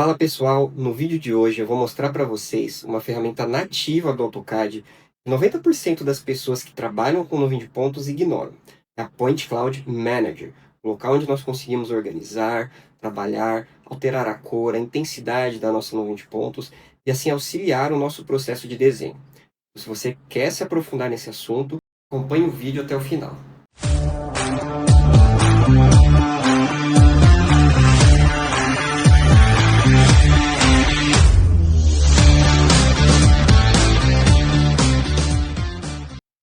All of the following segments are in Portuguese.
Fala pessoal, no vídeo de hoje eu vou mostrar para vocês uma ferramenta nativa do AutoCAD que 90% das pessoas que trabalham com nuvem de pontos ignoram. É a Point Cloud Manager, o local onde nós conseguimos organizar, trabalhar, alterar a cor, a intensidade da nossa nuvem de pontos e assim auxiliar o nosso processo de desenho. Se você quer se aprofundar nesse assunto, acompanhe o vídeo até o final.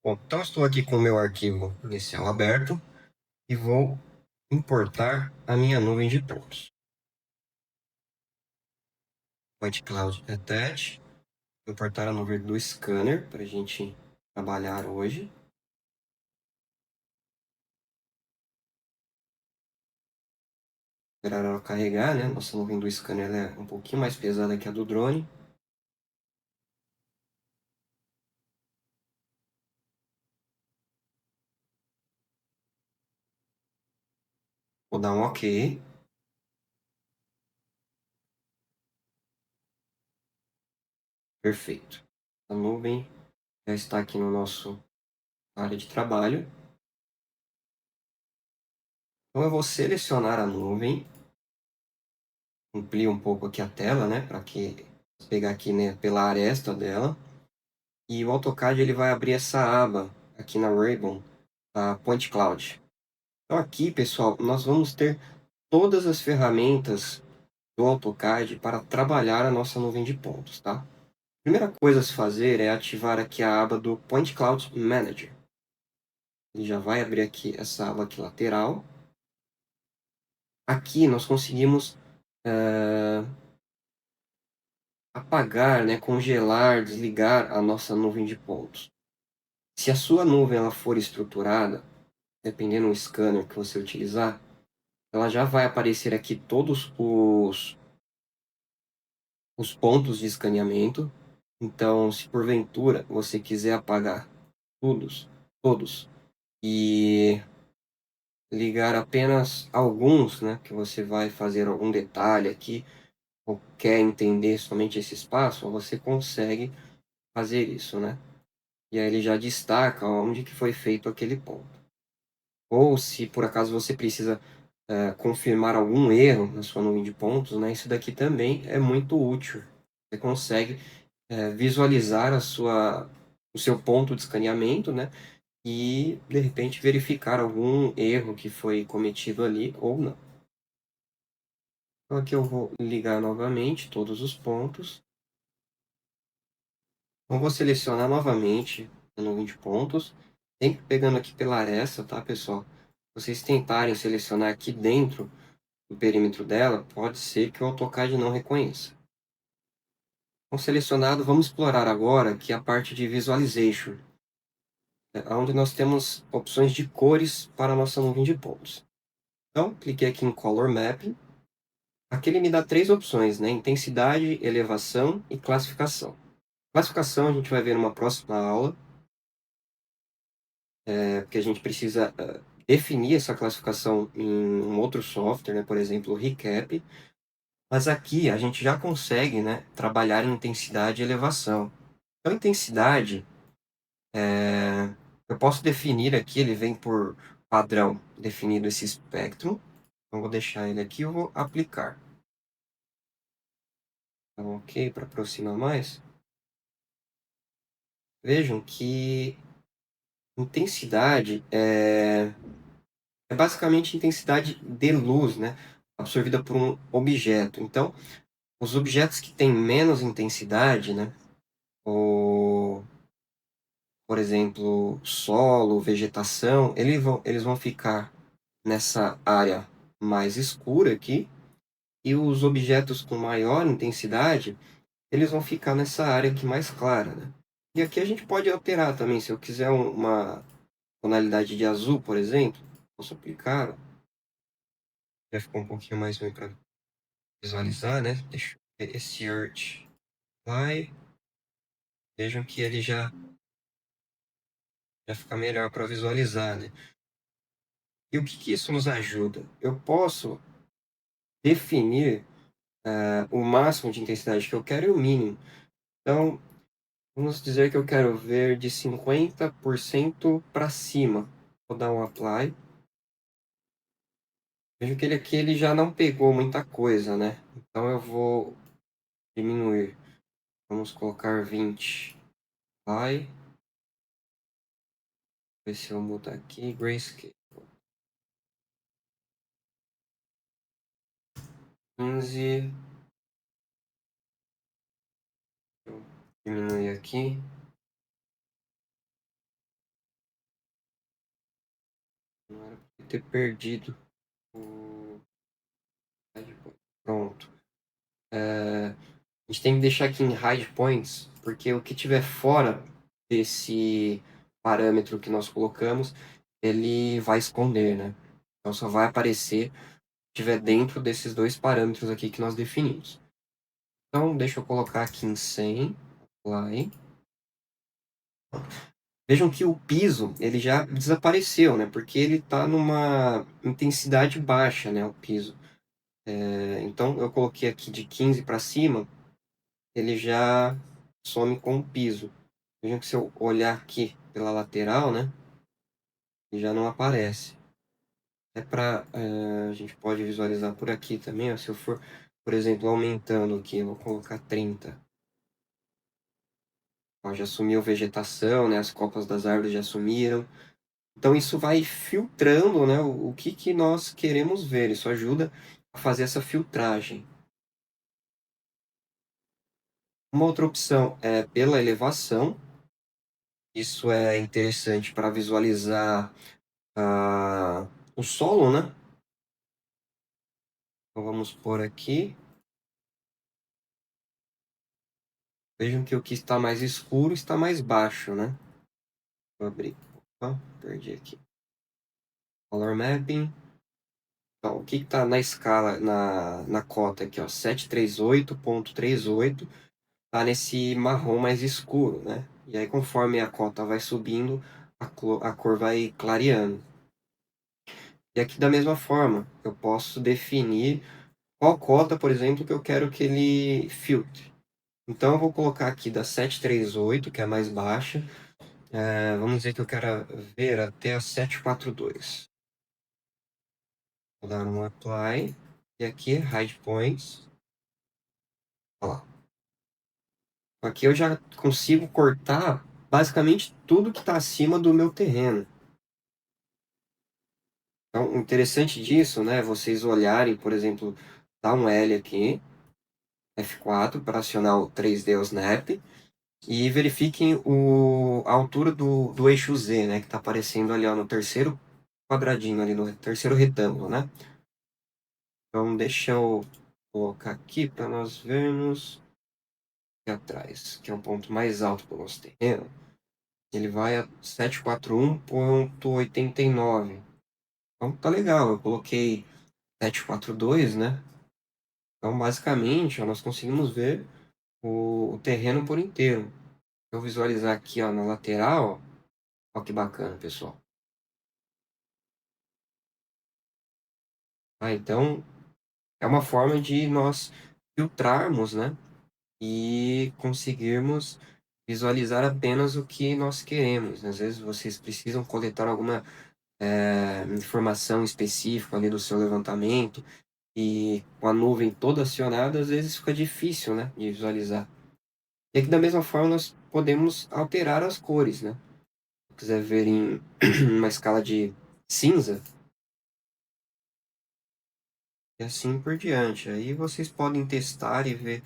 Bom, então estou aqui com o meu arquivo inicial aberto e vou importar a minha nuvem de pontos. Point Cloud Attach, importar a nuvem do scanner para a gente trabalhar hoje. Esperar ela carregar, né? Nossa nuvem do scanner é um pouquinho mais pesada que a do drone. Vou dar um OK. Perfeito. A nuvem já está aqui no nosso área de trabalho. Então eu vou selecionar a nuvem, ampliar um pouco aqui a tela, né, para que pegar aqui, né, pela aresta dela. E o AutoCAD ele vai abrir essa aba aqui na Ribbon, a Point Cloud. Então aqui, pessoal, nós vamos ter todas as ferramentas do AutoCAD para trabalhar a nossa nuvem de pontos, tá? A primeira coisa a se fazer é ativar aqui a aba do Point Cloud Manager. Ele já vai abrir aqui essa aba aqui lateral. Aqui nós conseguimos apagar, né, congelar, desligar a nossa nuvem de pontos. Se a sua nuvem ela for estruturada, dependendo do scanner que você utilizar, ela já vai aparecer aqui todos os pontos de escaneamento. Então, se porventura você quiser apagar todos e ligar apenas alguns, né, que você vai fazer algum detalhe aqui, ou quer entender somente esse espaço, você consegue fazer isso, né? E aí ele já destaca onde que foi feito aquele ponto. Ou se por acaso você precisa confirmar algum erro na sua nuvem de pontos, né, isso daqui também é muito útil. Você consegue visualizar o seu ponto de escaneamento, né, e de repente verificar algum erro que foi cometido ali ou não. Então aqui eu vou ligar novamente todos os pontos. Então vou selecionar novamente a nuvem de pontos, sempre pegando aqui pela aresta, tá, pessoal? Se vocês tentarem selecionar aqui dentro do perímetro dela, pode ser que o AutoCAD não reconheça. Então, selecionado, vamos explorar agora aqui a parte de Visualization, onde nós temos opções de cores para a nossa nuvem de pontos. Então, cliquei aqui em Color Mapping. Aqui ele me dá três opções, né? Intensidade, elevação e classificação. Classificação a gente vai ver numa próxima aula, porque a gente precisa definir essa classificação em um outro software, né? Por exemplo, o Recap. Mas aqui a gente já consegue, né, trabalhar em intensidade e elevação. Então, intensidade, eu posso definir aqui, ele vem por padrão definido esse espectro. Então, vou deixar ele aqui e vou aplicar. Então, OK, para aproximar mais. Vejam que intensidade é basicamente intensidade de luz, né, absorvida por um objeto. Então, os objetos que têm menos intensidade, né, ou, por exemplo, solo, vegetação, eles vão ficar nessa área mais escura aqui, e os objetos com maior intensidade, eles vão ficar nessa área aqui mais clara, né? E aqui a gente pode alterar também, se eu quiser uma tonalidade de azul, por exemplo, posso aplicar, ó. Já ficou um pouquinho mais ruim para visualizar, né? Deixa eu ver esse Earth vai. Vejam que ele já fica melhor para visualizar, né? E o que isso nos ajuda? Eu posso definir o máximo de intensidade que eu quero e o mínimo. Então, vamos dizer que eu quero ver de 50% para cima. Vou dar um apply. Vejo que ele aqui ele já não pegou muita coisa, né? Então eu vou diminuir. Vamos colocar 20. Vai. Ver se eu mudo aqui. Grayscale. 15. Eu diminuir aqui. Não era pra ter perdido o. Pronto. A gente tem que deixar aqui em hide points, porque o que tiver fora desse parâmetro que nós colocamos, ele vai esconder, né? Então só vai aparecer se estiver dentro desses dois parâmetros aqui que nós definimos. Então deixa eu colocar aqui em 100, apply. Vejam que o piso ele já desapareceu, né? Porque ele está numa intensidade baixa, né? O piso. Então eu coloquei aqui de 15 para cima, ele já some com o piso. Vejam que se eu olhar aqui pela lateral, né? Ele já não aparece. É para a gente pode visualizar por aqui também, ó, se eu for, por exemplo, aumentando aqui, eu vou colocar 30. Ó, já sumiu vegetação, né? As copas das árvores já sumiram. Então isso vai filtrando, né, o que, que nós queremos ver. Isso ajuda a fazer essa filtragem. Uma outra opção é pela elevação. Isso é interessante para visualizar o solo, né? Então vamos por aqui. Vejam que o que está mais escuro está mais baixo, né? Vou abrir. Opa, perdi aqui. Color mapping. Então, o que está na escala, na cota aqui, ó, 738.38, está nesse marrom mais escuro, né? E aí, conforme a cota vai subindo, a cor vai clareando. E aqui, da mesma forma, eu posso definir qual cota, por exemplo, que eu quero que ele filtre. Então, eu vou colocar aqui da 738, que é a mais baixa. Vamos dizer que eu quero ver até a 742. Vou dar um apply. E aqui, hide points. Olha lá. Aqui eu já consigo cortar basicamente tudo que está acima do meu terreno. Então, o interessante disso, né, é vocês olharem, por exemplo, dá um L aqui, F4, para acionar o 3D o Snap, e verifiquem a altura do eixo Z, né, que está aparecendo ali ó, no terceiro quadradinho, ali no terceiro retângulo, né? Então, deixa eu colocar aqui para nós vermos aqui atrás, que é um ponto mais alto do nosso terreno. Ele vai a 741.89. Então, tá legal. Eu coloquei 742, né? Então, basicamente, ó, nós conseguimos ver o terreno por inteiro. Eu visualizar aqui, ó, na lateral, ó, que bacana, pessoal. Então, é uma forma de nós filtrarmos, né? E conseguirmos visualizar apenas o que nós queremos. Às vezes vocês precisam coletar alguma informação específica ali do seu levantamento e com a nuvem toda acionada, às vezes fica difícil, né, de visualizar. E aqui da mesma forma nós podemos alterar as cores, né? Se quiser ver em uma escala de cinza e assim por diante. Aí vocês podem testar e ver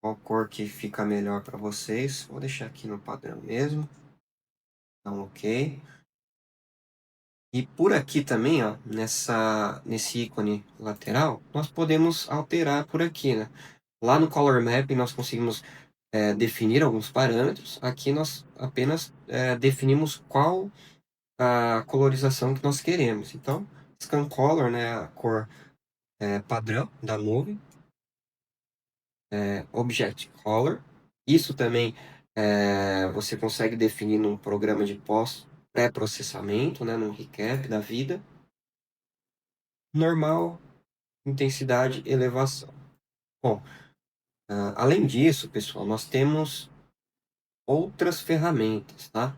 qual cor que fica melhor para vocês. Vou deixar aqui no padrão mesmo. Então, ok. E por aqui também, ó, nesse ícone lateral, nós podemos alterar por aqui, né? Lá no Color Map nós conseguimos definir alguns parâmetros. Aqui nós apenas definimos qual a colorização que nós queremos. Então, Scan Color, né, a cor padrão da nuvem, Object Color. Isso também você consegue definir num programa de pré-processamento, né, num recap da vida. Normal, intensidade, elevação. Bom, além disso, pessoal, nós temos outras ferramentas, tá?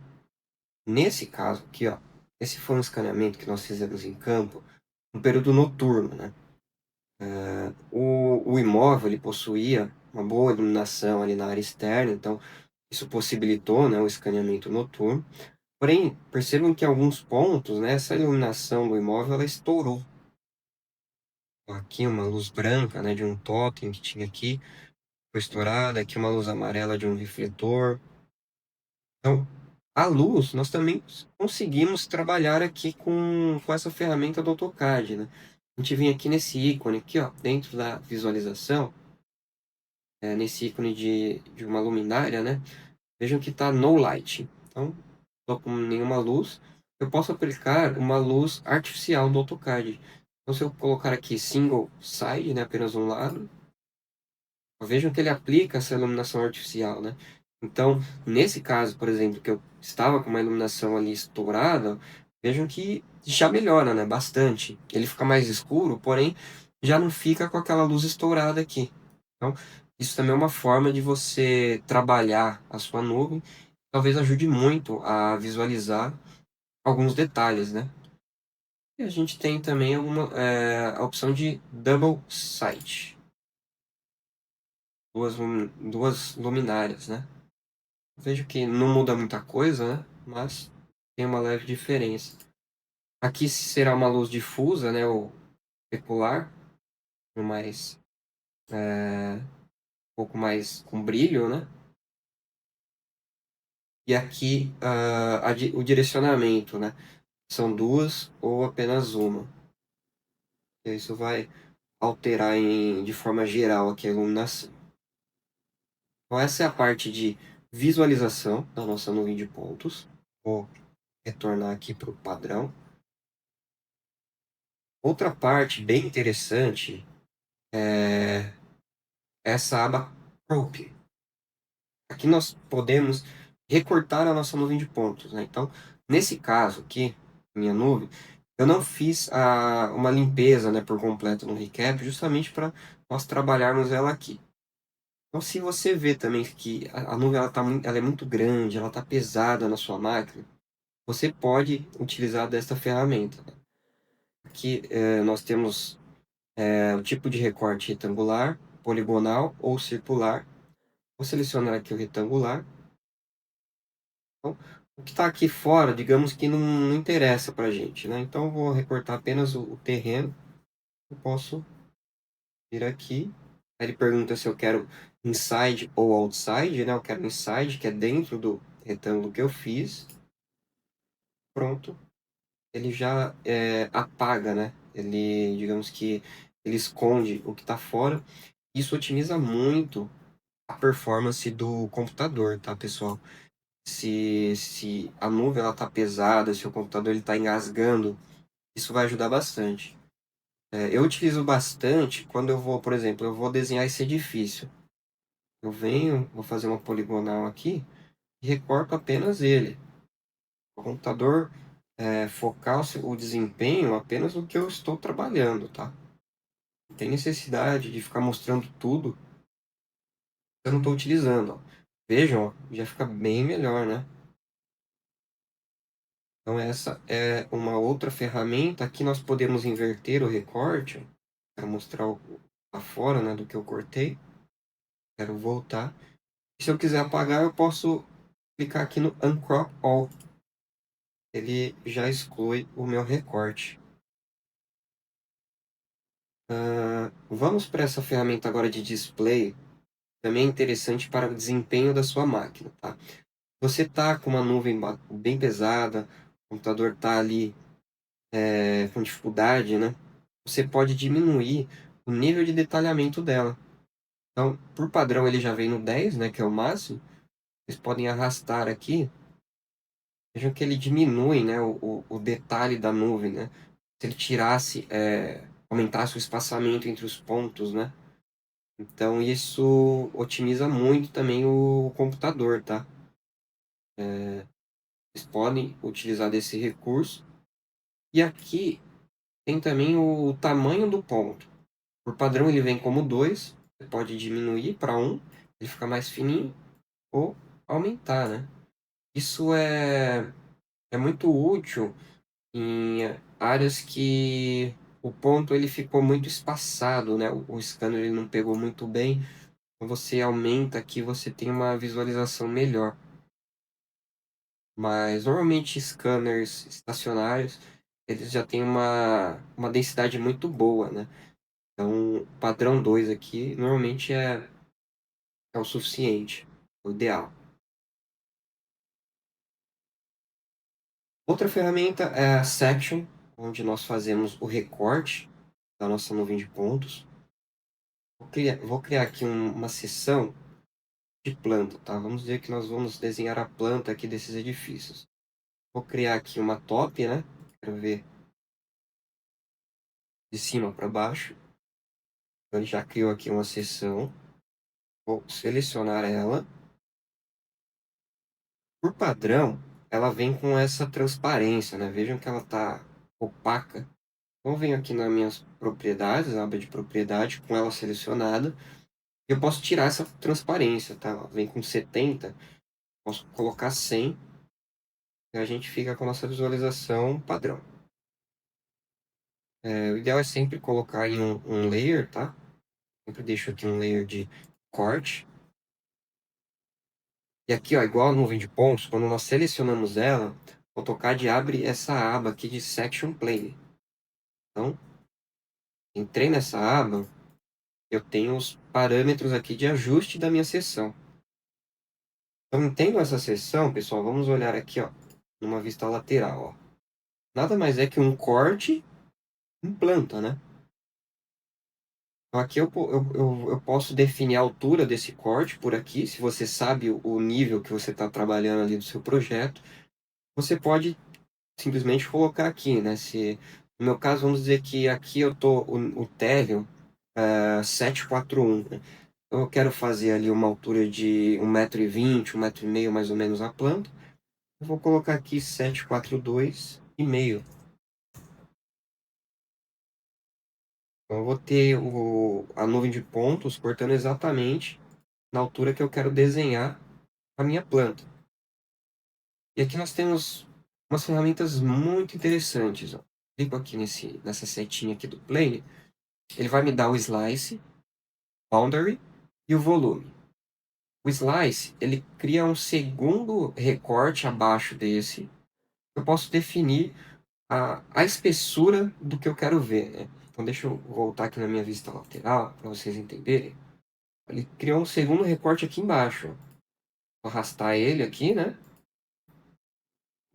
Nesse caso aqui, ó, esse foi um escaneamento que nós fizemos em campo no período noturno, né? O imóvel ele possuía uma boa iluminação ali na área externa, então isso possibilitou, né, o escaneamento noturno. Porém, percebam que em alguns pontos, né, essa iluminação do imóvel ela estourou. Aqui uma luz branca, né, de um totem que tinha aqui, foi estourada. Aqui uma luz amarela de um refletor. Então, a luz, nós também conseguimos trabalhar aqui com essa ferramenta do AutoCAD, né? A gente vem aqui nesse ícone aqui, ó, dentro da visualização, nesse ícone de uma luminária, né? Vejam que está no light. Então, estou com nenhuma luz. Eu posso aplicar uma luz artificial do AutoCAD. Então, se eu colocar aqui single side, né, apenas um lado, vejam que ele aplica essa iluminação artificial, né? Então, nesse caso, por exemplo, que eu estava com uma iluminação ali estourada, vejam que já melhora, né? Bastante. Ele fica mais escuro, porém, já não fica com aquela luz estourada aqui. Então, isso também é uma forma de você trabalhar a sua nuvem. Talvez ajude muito a visualizar alguns detalhes, né? E a gente tem também a opção de Double Sight. Duas luminárias, né? Vejo que não muda muita coisa, né? Mas tem uma leve diferença. Aqui será uma luz difusa, né? Ou pecular, mais, um pouco mais com brilho, né? E aqui o direcionamento, né? São duas ou apenas uma. E isso vai alterar de forma geral aqui a iluminação. Então essa é a parte de visualização da nossa nuvem de pontos. Vou retornar aqui para o padrão. Outra parte bem interessante é essa aba Crop. Aqui nós podemos recortar a nossa nuvem de pontos, né? Então, nesse caso aqui, minha nuvem, eu não fiz uma limpeza, né, por completo no recap, justamente para nós trabalharmos ela aqui. Então, se você vê também que a nuvem ela é muito grande, ela está pesada na sua máquina, você pode utilizar desta ferramenta. Aqui nós temos o tipo de recorte retangular, poligonal ou circular. Vou selecionar aqui o retangular. Então, o que está aqui fora, digamos que não interessa para a gente, né? Então, eu vou recortar apenas o terreno. Eu posso vir aqui. Aí ele pergunta se eu quero inside ou outside, né? Eu quero inside, que é dentro do retângulo que eu fiz. Pronto. Ele já apaga, né? Ele, digamos que ele esconde o que está fora. Isso otimiza muito a performance do computador, tá, pessoal? Se a nuvem ela tá pesada, se o computador ele tá engasgando, isso vai ajudar bastante. Eu utilizo bastante quando eu vou, por exemplo, eu vou desenhar esse edifício. Eu venho, vou fazer uma poligonal aqui e recorto apenas ele. O computador focar o desempenho apenas no que eu estou trabalhando, tá? Não tem necessidade de ficar mostrando tudo que eu não estou utilizando. Ó. Vejam, ó, já fica bem melhor, né? Então essa é uma outra ferramenta. Aqui nós podemos inverter o recorte. Quero mostrar a fora, né, do que eu cortei. Quero voltar. Se eu quiser apagar, eu posso clicar aqui no Uncrop All. Ele já exclui o meu recorte. Vamos para essa ferramenta agora de display. Também é interessante para o desempenho da sua máquina, tá? Você tá com uma nuvem bem pesada, o computador tá ali com dificuldade, né? Você pode diminuir o nível de detalhamento dela. Então, por padrão, ele já vem no 10, né, que é o máximo. Vocês podem arrastar aqui. Vejam que ele diminui, né, o detalhe da nuvem, né? Se ele tirasse, aumentasse o espaçamento entre os pontos, né? Então, isso otimiza muito também o computador, tá? Vocês podem utilizar desse recurso. E aqui tem também o tamanho do ponto. Por padrão, ele vem como 2. Você pode diminuir para 1, ele fica mais fininho, ou aumentar, né? Isso é muito útil em áreas que o ponto ele ficou muito espaçado, né? O scanner ele não pegou muito bem. Então você aumenta aqui, você tem uma visualização melhor. Mas normalmente scanners estacionários, eles já têm uma densidade muito boa, né? Então, o padrão 2 aqui normalmente é o suficiente, o ideal. Outra ferramenta é a Section, onde nós fazemos o recorte da nossa nuvem de pontos. Vou criar aqui uma seção de planta, tá? Vamos dizer que nós vamos desenhar a planta aqui desses edifícios. Vou criar aqui uma top, né? Quero ver de cima para baixo. Então, ele já criou aqui uma seção. Vou selecionar ela. Por padrão, ela vem com essa transparência, né? Vejam que ela está opaca. Então, eu venho aqui nas minhas propriedades, aba de propriedade, com ela selecionada. Eu posso tirar essa transparência, tá? Ela vem com 70, posso colocar 100 e a gente fica com a nossa visualização padrão. O ideal é sempre colocar em um layer, tá? Sempre deixo aqui um layer de corte. E aqui, ó, igual a nuvem de pontos, quando nós selecionamos ela, o AutoCAD abre essa aba aqui de Section Plane. Então, entrei nessa aba, eu tenho os parâmetros aqui de ajuste da minha seção. Então, tendo essa seção, pessoal, vamos olhar aqui, ó, numa vista lateral, ó. Nada mais é que um corte em planta, né? Então, aqui eu posso definir a altura desse corte por aqui. Se você sabe o nível que você está trabalhando ali do seu projeto, você pode simplesmente colocar aqui, né? No meu caso, vamos dizer que aqui eu tô o térreo 741, né? Então, eu quero fazer ali uma altura de 1,20 m, 1,5 m mais ou menos a planta. Eu vou colocar aqui 742,5. Então, eu vou ter a nuvem de pontos cortando exatamente na altura que eu quero desenhar a minha planta. E aqui nós temos umas ferramentas muito interessantes. Ó. Clico aqui nessa setinha aqui do plane. Ele vai me dar o slice, boundary e o volume. O slice, ele cria um segundo recorte abaixo desse. Eu posso definir a espessura do que eu quero ver, né? Então deixa eu voltar aqui na minha vista lateral para vocês entenderem. Ele criou um segundo recorte aqui embaixo. Vou arrastar ele aqui, né?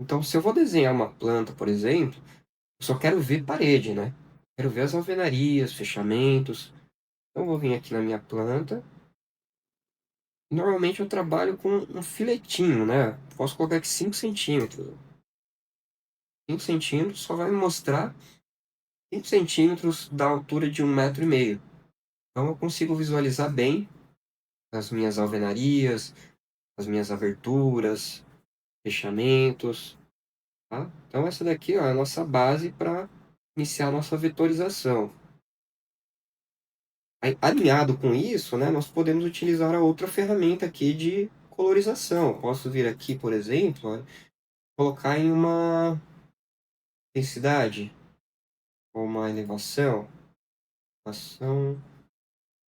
Então se eu vou desenhar uma planta, por exemplo, eu só quero ver parede, né? Quero ver as alvenarias, fechamentos. Então eu vou vir aqui na minha planta. Normalmente eu trabalho com um filetinho, né? Posso colocar aqui 5 centímetros. 5 centímetros só vai me mostrar 5 centímetros da altura de 1,5 m. Então eu consigo visualizar bem as minhas alvenarias, as minhas aberturas, fechamentos, tá? Então essa daqui, ó, é a nossa base para iniciar a nossa vetorização. Aí, alinhado com isso, né, nós podemos utilizar a outra ferramenta aqui de colorização. Eu posso vir aqui, por exemplo, ó, colocar em uma densidade ou uma elevação. Elevação,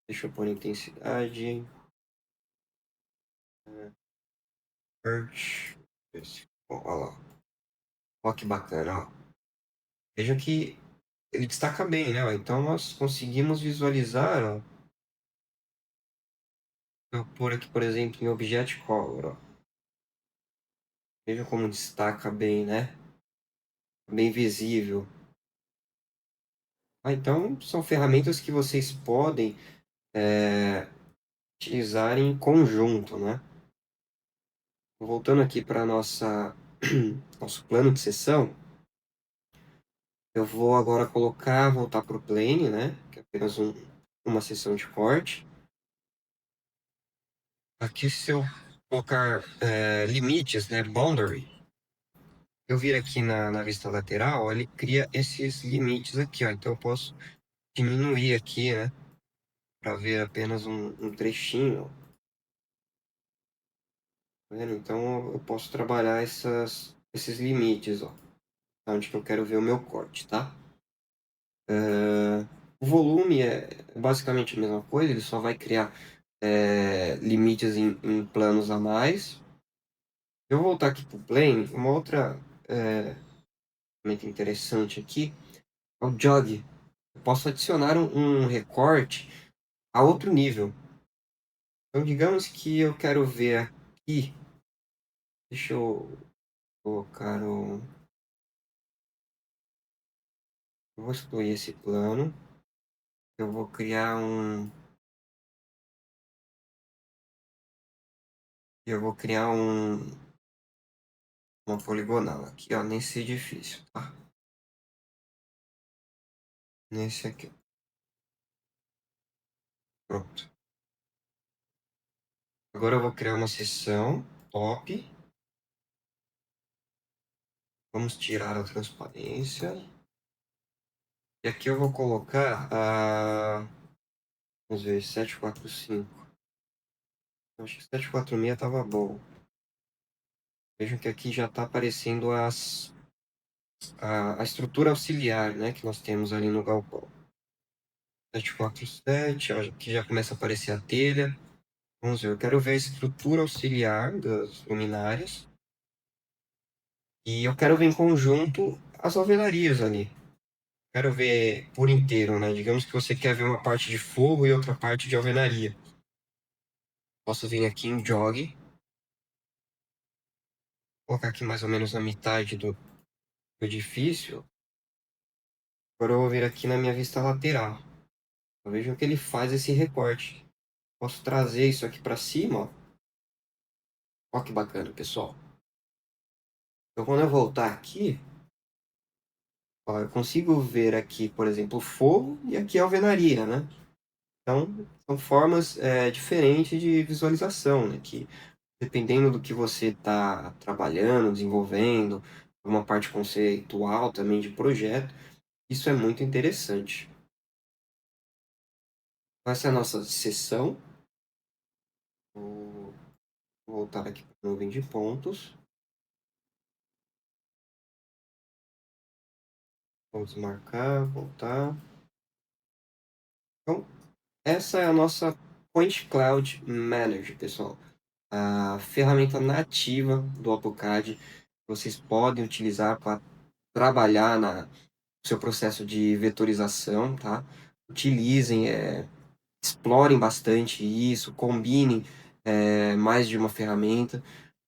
deixa eu pôr intensidade. Earth. Olha lá. Olha que bacana, ó. Veja que ele destaca bem, né? Ó. Então nós conseguimos visualizar, ó. Eu pôr aqui, por exemplo, em Object Color, ó. Veja como destaca bem, né? Bem visível. Então são ferramentas que vocês podem utilizar em conjunto, né? Voltando aqui para nossa nosso plano de sessão, eu vou agora voltar para o plane, né? Que é apenas uma seção de corte. Aqui, se eu colocar limites, né? Boundary, eu vir aqui na vista lateral, ele cria esses limites aqui, ó. Então eu posso diminuir aqui, né? para ver apenas um trechinho, tá vendo? Então eu posso trabalhar esses limites, ó, onde que eu quero ver o meu corte, tá? O volume é basicamente a mesma coisa, ele só vai criar limites em planos a mais. Eu vou voltar aqui para o plane, uma outra ferramenta interessante aqui é o jog. Eu posso adicionar um recorte a outro nível. Então, digamos que eu quero ver aqui, deixa eu colocar o... Eu vou excluir esse plano, eu vou criar uma poligonal aqui, ó, nesse edifício, tá? Nesse aqui, pronto. Agora eu vou criar uma seção top. Vamos tirar a transparência. E aqui eu vou colocar a... Vamos ver, 745. Acho que 746 estava bom. Vejam que aqui já está aparecendo a estrutura auxiliar, né, que nós temos ali no galpão. 747, ó, aqui já começa a aparecer a telha. Vamos ver, eu quero ver a estrutura auxiliar das luminárias. E eu quero ver em conjunto as alvenarias ali. Quero ver por inteiro, né? Digamos que você quer ver uma parte de fogo e outra parte de alvenaria. Posso vir aqui em jog, colocar aqui mais ou menos na metade do edifício. Agora eu vou vir aqui na minha vista lateral. Vejam que ele faz esse recorte. Posso trazer isso aqui para cima, ó. Ó que bacana, pessoal. Então quando eu voltar aqui, ó, eu consigo ver aqui, por exemplo, o fogo e aqui a alvenaria, né? Então são formas diferentes de visualização, né? Que dependendo do que você está trabalhando, desenvolvendo, uma parte conceitual também de projeto, isso é muito interessante. Essa é a nossa sessão. Vou voltar aqui para a nuvem de pontos. Vamos marcar, voltar. Então, essa é a nossa Point Cloud Manager, pessoal. A ferramenta nativa do AutoCAD que vocês podem utilizar para trabalhar no seu processo de vetorização, tá? Utilizem, explorem bastante isso, combinem mais de uma ferramenta.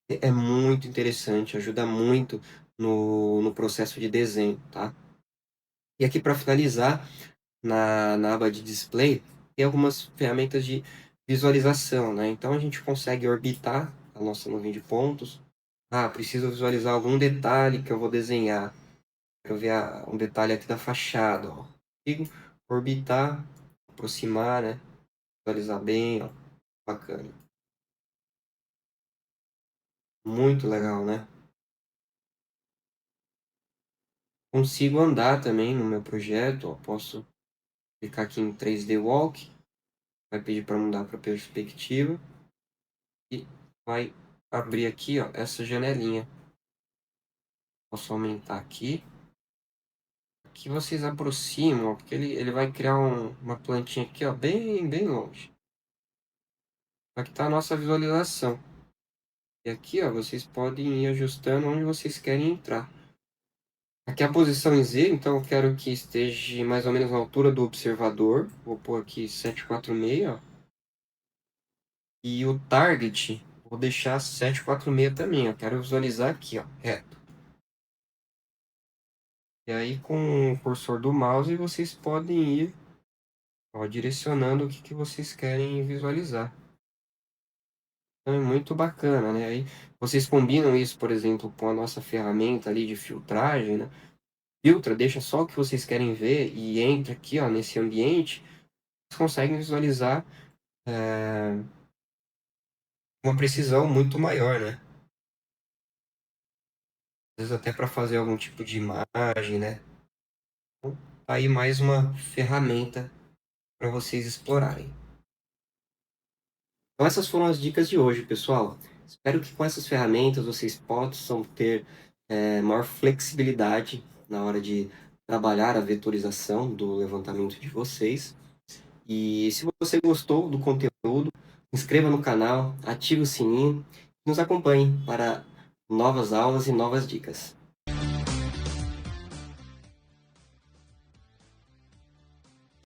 É muito interessante, ajuda muito no processo de desenho, tá? E aqui para finalizar, na aba de display, tem algumas ferramentas de visualização, né? Então a gente consegue orbitar a nossa nuvem de pontos. Ah, preciso visualizar algum detalhe que eu vou desenhar. Quero ver um detalhe aqui da fachada, ó. Consigo orbitar, aproximar, né? Visualizar bem, ó. Bacana. Muito legal, né? Consigo andar também no meu projeto, ó. Posso clicar aqui em 3D Walk, vai pedir para mudar para perspectiva e vai abrir aqui, ó, essa janelinha. Posso aumentar aqui. Aqui vocês aproximam, ó, porque ele vai criar uma plantinha aqui, ó, bem longe. Aqui está a nossa visualização. E aqui, ó, vocês podem ir ajustando onde vocês querem entrar. Aqui é a posição em Z, então eu quero que esteja mais ou menos na altura do observador. Vou pôr aqui 746, ó. E o target, vou deixar 746 também. Eu quero visualizar aqui, ó, reto. E aí, com o cursor do mouse, vocês podem ir, ó, direcionando o que vocês querem visualizar. Então, é muito bacana, né? Aí, vocês combinam isso, por exemplo, com a nossa ferramenta ali de filtragem, né? Filtra, deixa só o que vocês querem ver e entra aqui, ó, nesse ambiente. Vocês conseguem visualizar uma precisão muito maior, né? Às vezes até para fazer algum tipo de imagem, né? Então, tá aí mais uma ferramenta para vocês explorarem. Então essas foram as dicas de hoje, pessoal. Espero que com essas ferramentas vocês possam ter maior flexibilidade na hora de trabalhar a vetorização do levantamento de vocês. E se você gostou do conteúdo, inscreva no canal, ative o sininho e nos acompanhe para novas aulas e novas dicas.